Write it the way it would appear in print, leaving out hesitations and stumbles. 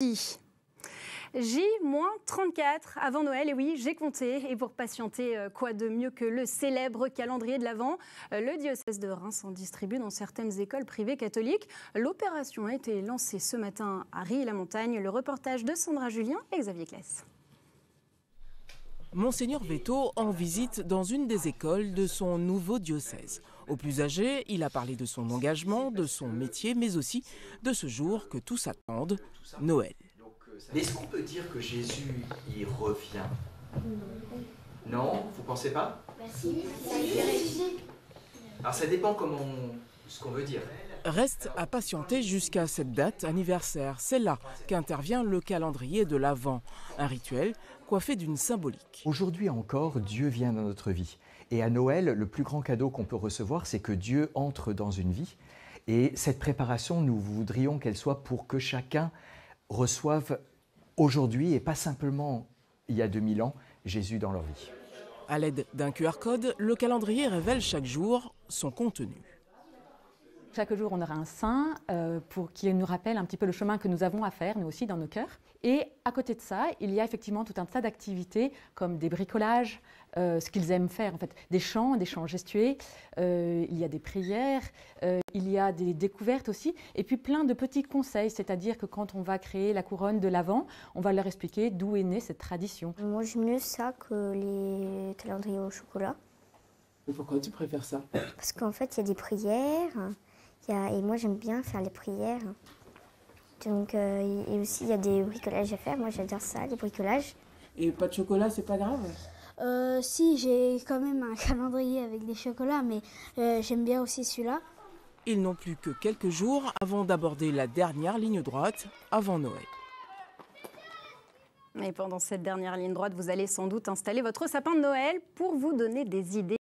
J-34 avant Noël, et oui, j'ai compté. Et pour patienter, quoi de mieux que le célèbre calendrier de l'Avent? Le diocèse de Reims en distribue dans certaines écoles privées catholiques. L'opération a été lancée ce matin à Rilly-la-Montagne. Le reportage de Sandra Julien et Xavier Claes. Monseigneur Véto en visite dans une des écoles de son nouveau diocèse. Aux plus âgés, il a parlé de son engagement, de son métier, mais aussi de ce jour que tous attendent, Noël. Mais est-ce qu'on peut dire que Jésus y revient? Non, vous pensez pas? Bah si, ça y est. Alors ça dépend ce qu'on veut dire. Reste à patienter jusqu'à cette date anniversaire. C'est là qu'intervient le calendrier de l'Avent, un rituel coiffé d'une symbolique. Aujourd'hui encore, Dieu vient dans notre vie. Et à Noël, le plus grand cadeau qu'on peut recevoir, c'est que Dieu entre dans une vie. Et cette préparation, nous voudrions qu'elle soit pour que chacun reçoive aujourd'hui, et pas simplement il y a 2000 ans, Jésus dans leur vie. À l'aide d'un QR code, le calendrier révèle chaque jour son contenu. Chaque jour, on aura un saint pour qui nous rappelle un petit peu le chemin que nous avons à faire, nous aussi, dans nos cœurs. Et à côté de ça, il y a effectivement tout un tas d'activités comme des bricolages, ce qu'ils aiment faire, en fait, des chants gestués, il y a des prières, il y a des découvertes aussi, et puis plein de petits conseils, c'est-à-dire que quand on va créer la couronne de l'Avent, on va leur expliquer d'où est née cette tradition. Moi, j'aime mieux ça que les calendriers au chocolat. Et pourquoi tu préfères ça? Parce qu'en fait, il y a des prières. Et moi, j'aime bien faire les prières. Donc, et aussi, il y a des bricolages à faire. Moi, j'adore ça, les bricolages. Et pas de chocolat, c'est pas grave? Si, j'ai quand même un calendrier avec des chocolats, mais j'aime bien aussi celui-là. Ils n'ont plus que quelques jours avant d'aborder la dernière ligne droite avant Noël. Et pendant cette dernière ligne droite, vous allez sans doute installer votre sapin de Noël pour vous donner des idées.